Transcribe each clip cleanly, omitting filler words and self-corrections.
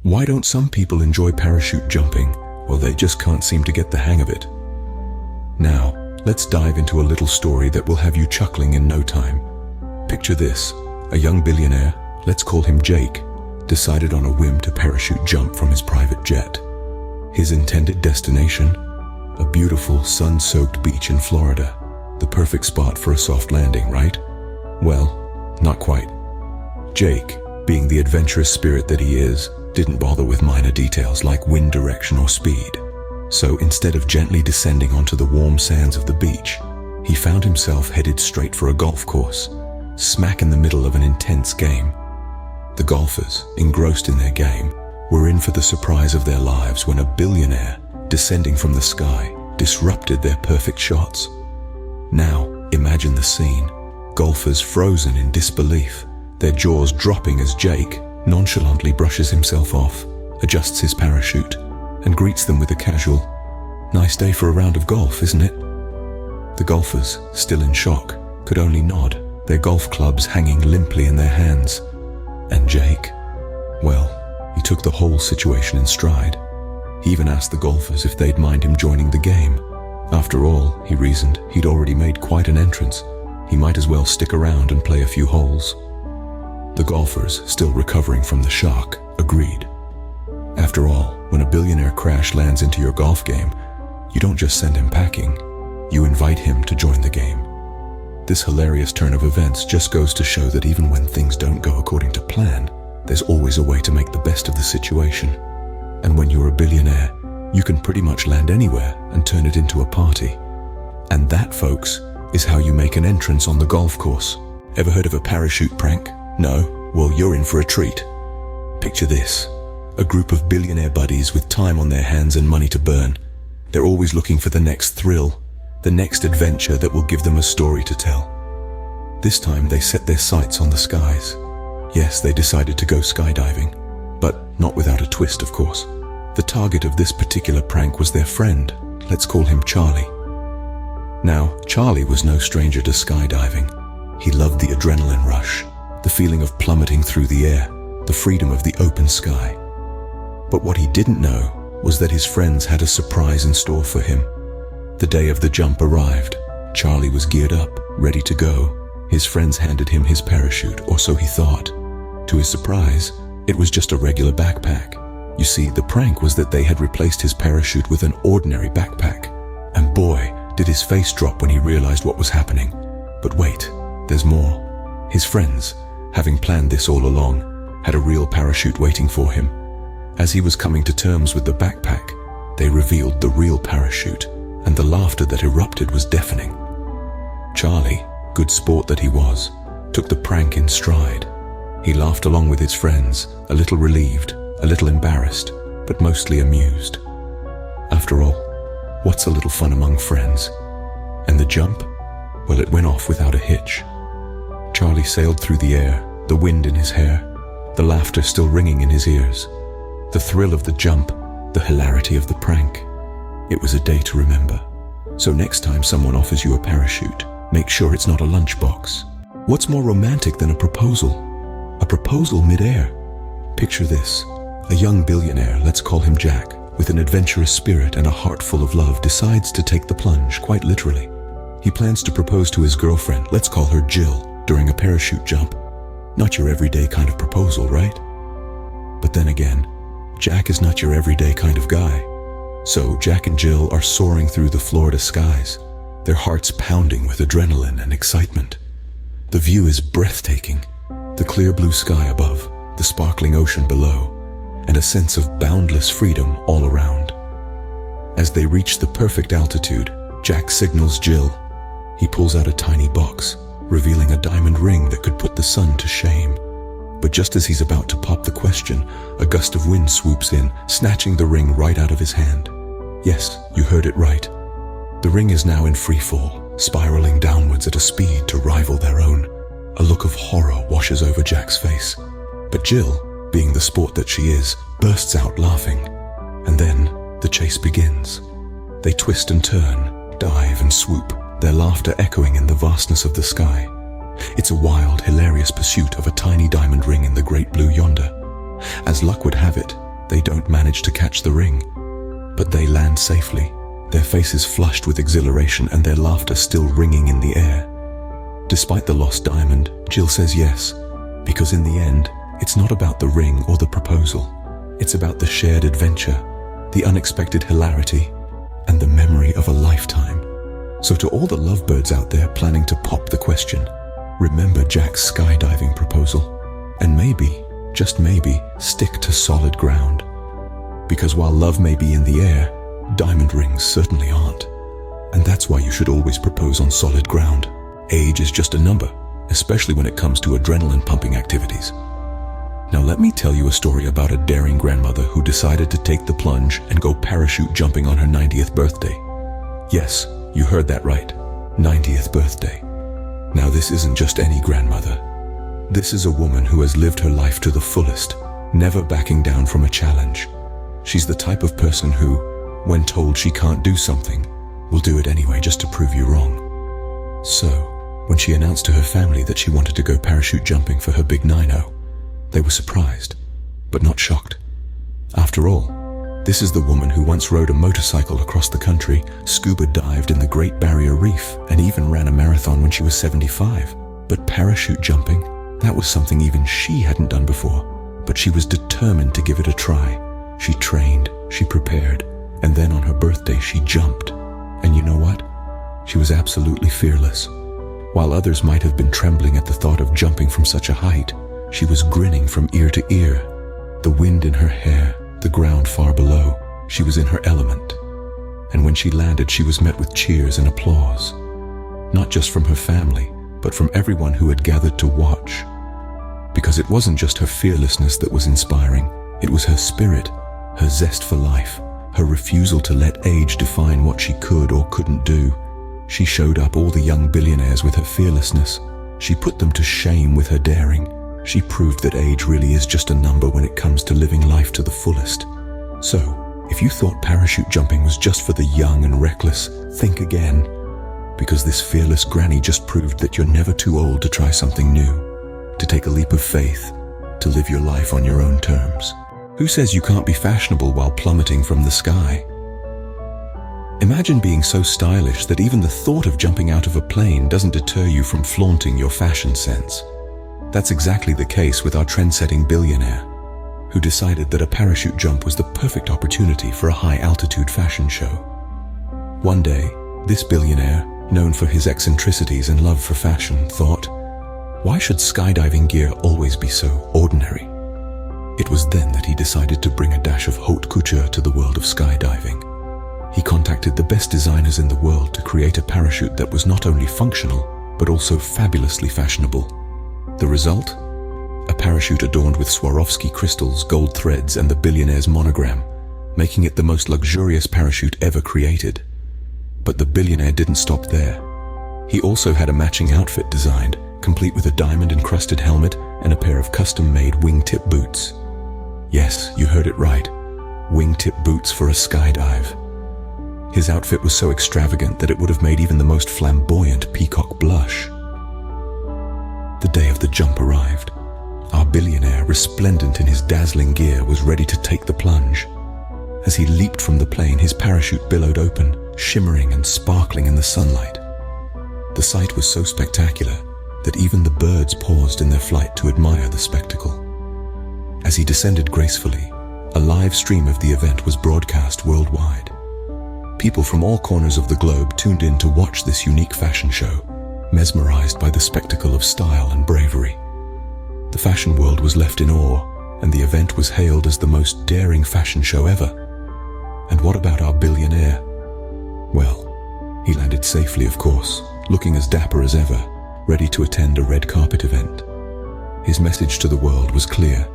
Why don't some people enjoy parachute jumping? Well, they just can't seem to get the hang of it. Now, let's dive into a little story that will have you chuckling in no time. Picture this: a young billionaire, let's call him Jake, decided on a whim to parachute jump from his private jet. His intended destination? A beautiful, sun-soaked beach in Florida. The perfect spot for a soft landing, right? Well, not quite. Jake, being the adventurous spirit that he is, didn't bother with minor details like wind direction or speed. So instead of gently descending onto the warm sands of the beach, he found himself headed straight for a golf course, smack in the middle of an intense game. The golfers, engrossed in their game, were in for the surprise of their lives when a billionaire, descending from the sky, disrupted their perfect shots. Now, imagine the scene. Golfers frozen in disbelief, their jaws dropping as Jake nonchalantly brushes himself off, adjusts his parachute, and greets them with a casual, "Nice day for a round of golf, isn't it?" The golfers, still in shock, could only nod, their golf clubs hanging limply in their hands. And Jake, well, he took the whole situation in stride. He even asked the golfers if they'd mind him joining the game. After all, he reasoned, he'd already made quite an entrance. He might as well stick around and play a few holes. The golfers, still recovering from the shock, agreed. After all, when a billionaire crash lands into your golf game, you don't just send him packing, you invite him to join the game. This hilarious turn of events just goes to show that even when things don't go according to plan, there's always a way to make the best of the situation. And when you're a billionaire, you can pretty much land anywhere and turn it into a party. And that, folks, is how you make an entrance on the golf course. Ever heard of a parachute prank? No? Well, you're in for a treat. Picture this: a group of billionaire buddies with time on their hands and money to burn. They're always looking for the next thrill, the next adventure that will give them a story to tell. This time they set their sights on the skies. Yes, they decided to go skydiving, but not without a twist, of course. The target of this particular prank was their friend. Let's call him Charlie. Now, Charlie was no stranger to skydiving. He loved the adrenaline rush, the feeling of plummeting through the air, the freedom of the open sky. But what he didn't know was that his friends had a surprise in store for him. The day of the jump arrived. Charlie was geared up, ready to go. His friends handed him his parachute, or so he thought. To his surprise, it was just a regular backpack. You see, the prank was that they had replaced his parachute with an ordinary backpack. And boy, did his face drop when he realized what was happening. But wait, there's more. His friends, having planned this all along, had a real parachute waiting for him. As he was coming to terms with the backpack, they revealed the real parachute, and the laughter that erupted was deafening. Charlie, good sport that he was, took the prank in stride. He laughed along with his friends, a little relieved, a little embarrassed, but mostly amused. After all, what's a little fun among friends? And the jump? Well, it went off without a hitch. Charlie sailed through the air, the wind in his hair, the laughter still ringing in his ears. The thrill of the jump, the hilarity of the prank. It was a day to remember. So next time someone offers you a parachute, make sure it's not a lunchbox. What's more romantic than a proposal? A proposal mid-air. Picture this: a young billionaire, let's call him Jack, with an adventurous spirit and a heart full of love, decides to take the plunge, quite literally. He plans to propose to his girlfriend, let's call her Jill, during a parachute jump. Not your everyday kind of proposal, right? But then again, Jack is not your everyday kind of guy. So Jack and Jill are soaring through the Florida skies, their hearts pounding with adrenaline and excitement. The view is breathtaking. The clear blue sky above, the sparkling ocean below, and a sense of boundless freedom all around. As they reach the perfect altitude, Jack signals Jill. He pulls out a tiny box, revealing a diamond ring that could put the sun to shame. But just as he's about to pop the question, a gust of wind swoops in, snatching the ring right out of his hand. Yes, you heard it right. The ring is now in free fall, spiraling downwards at a speed to rival their own. A look of horror washes over Jack's face. But Jill, being the sport that she is, bursts out laughing. And then the chase begins. They twist and turn, dive and swoop, their laughter echoing in the vastness of the sky. It's a wild, hilarious pursuit of a tiny diamond ring in the great blue yonder. As luck would have it, They don't manage to catch the ring, but they land safely, their faces flushed with exhilaration and their laughter still ringing in the air. Despite the lost diamond, Jill says yes, because in the end, it's not about the ring or the proposal. It's about the shared adventure, the unexpected hilarity, and the memory of a lifetime. So to all the lovebirds out there planning to pop the question, remember Jack's skydiving proposal, and maybe, just maybe, stick to solid ground. Because while love may be in the air, diamond rings certainly aren't. And that's why you should always propose on solid ground. Age is just a number, especially when it comes to adrenaline-pumping activities. Now let me tell you a story about a daring grandmother who decided to take the plunge and go parachute jumping on her 90th birthday. Yes, you heard that right, 90th birthday. Now this isn't just any grandmother. This is a woman who has lived her life to the fullest, never backing down from a challenge. She's the type of person who, when told she can't do something, will do it anyway just to prove you wrong. So, when she announced to her family that she wanted to go parachute jumping for her big 9-0, they were surprised, but not shocked. After all, this is the woman who once rode a motorcycle across the country, scuba dived in the Great Barrier Reef, and even ran a marathon when she was 75. But parachute jumping, that was something even she hadn't done before. But she was determined to give it a try. She trained, she prepared, and then on her birthday she jumped. And you know what? She was absolutely fearless. While others might have been trembling at the thought of jumping from such a height, she was grinning from ear to ear. The wind in her hair, the ground far below, she was in her element. And when she landed, she was met with cheers and applause. Not just from her family, but from everyone who had gathered to watch. Because it wasn't just her fearlessness that was inspiring, it was her spirit, her zest for life, her refusal to let age define what she could or couldn't do. She showed up all the young billionaires with her fearlessness. She put them to shame with her daring. She proved that age really is just a number when it comes to living life to the fullest. So, if you thought parachute jumping was just for the young and reckless, think again. Because this fearless granny just proved that you're never too old to try something new, to take a leap of faith, to live your life on your own terms. Who says you can't be fashionable while plummeting from the sky? Imagine being so stylish that even the thought of jumping out of a plane doesn't deter you from flaunting your fashion sense. That's exactly the case with our trend-setting billionaire, who decided that a parachute jump was the perfect opportunity for a high-altitude fashion show. One day, this billionaire, known for his eccentricities and love for fashion, thought, why should skydiving gear always be so ordinary? It was then that he decided to bring a dash of haute couture to the world of skydiving. He contacted the best designers in the world to create a parachute that was not only functional, but also fabulously fashionable. The result? A parachute adorned with Swarovski crystals, gold threads, and the billionaire's monogram, making it the most luxurious parachute ever created. But the billionaire didn't stop there. He also had a matching outfit designed, complete with a diamond-encrusted helmet and a pair of custom-made wingtip boots. Yes, you heard it right. Wingtip boots for a skydive. His outfit was so extravagant that it would have made even the most flamboyant peacock blush. The day of the jump arrived. Our billionaire, resplendent in his dazzling gear, was ready to take the plunge. As he leaped from the plane, his parachute billowed open, shimmering and sparkling in the sunlight. The sight was so spectacular that even the birds paused in their flight to admire the spectacle. As he descended gracefully, a live stream of the event was broadcast worldwide. People from all corners of the globe tuned in to watch this unique fashion show, mesmerized by the spectacle of style and bravery. The fashion world was left in awe, and the event was hailed as the most daring fashion show ever. And what about our billionaire? Well, he landed safely, of course, looking as dapper as ever, ready to attend a red carpet event. His message to the world was clear: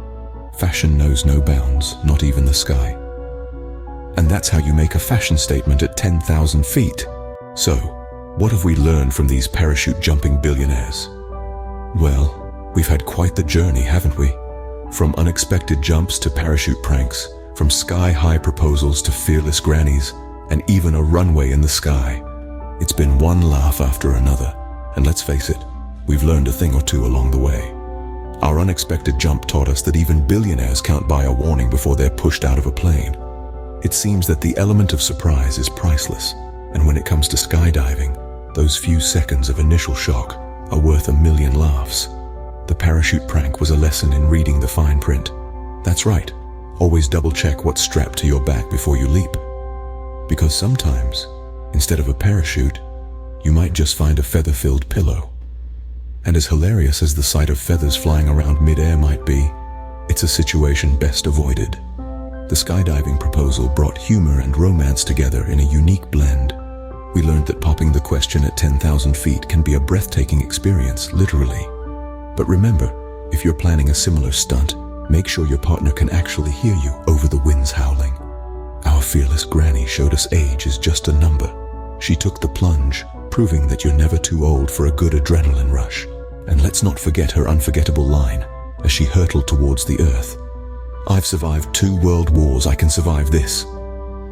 fashion knows no bounds, not even the sky. And that's how you make a fashion statement at 10,000 feet. So, what have we learned from these parachute jumping billionaires? Well, we've had quite the journey, haven't we? From unexpected jumps to parachute pranks, from sky-high proposals to fearless grannies, and even a runway in the sky. It's been one laugh after another, and let's face it, we've learned a thing or two along the way. Our unexpected jump taught us that even billionaires can't buy a warning before they're pushed out of a plane. It seems that the element of surprise is priceless, and when it comes to skydiving, those few seconds of initial shock are worth a million laughs. The parachute prank was a lesson in reading the fine print. That's right, always double-check what's strapped to your back before you leap. Because sometimes, instead of a parachute, you might just find a feather-filled pillow. And as hilarious as the sight of feathers flying around mid-air might be, it's a situation best avoided. The skydiving proposal brought humor and romance together in a unique blend. We learned that popping the question at 10,000 feet can be a breathtaking experience, literally. But remember, if you're planning a similar stunt, make sure your partner can actually hear you over the winds howling. Our fearless granny showed us age is just a number. She took the plunge, proving that you're never too old for a good adrenaline rush. And let's not forget her unforgettable line as she hurtled towards the earth. "I've survived 2 world wars, I can survive this."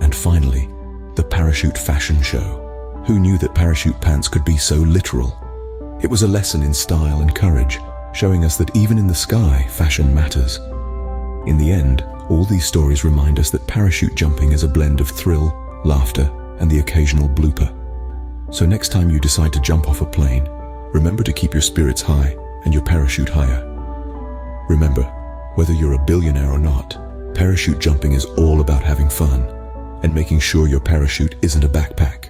And finally, the parachute fashion show. Who knew that parachute pants could be so literal? It was a lesson in style and courage, showing us that even in the sky, fashion matters. In the end, all these stories remind us that parachute jumping is a blend of thrill, laughter, and the occasional blooper. So next time you decide to jump off a plane, remember to keep your spirits high and your parachute higher. Remember, whether you're a billionaire or not, parachute jumping is all about having fun and making sure your parachute isn't a backpack.